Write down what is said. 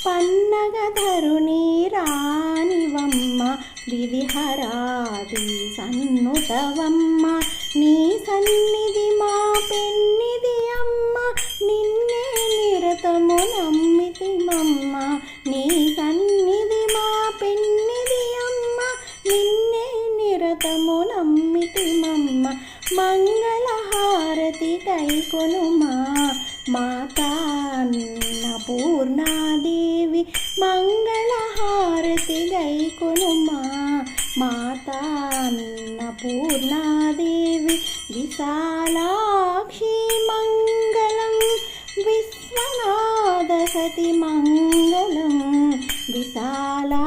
పన్నగధరుని రాణివమ్మ విధిహరాది సన్నుతవమ్మ నీ సన్నిధి మా పెన్నిది అమ్మ నిన్నే నిరతము నమ్మితిమమ్మ నీ సన్నిధి మా పెన్నిది అమ్మ నిన్నే నిరతము నమ్మితిమమ్మ మంగళహారతి కైకొనుమా మాతా అన్నపూర్ణాదేవి మంగళహారతి గైకొనుమా మాతా అన్నపూర్ణాదేవి విశాలాక్షి మంగళం విశ్వనాథ సతి మంగళం విశాలా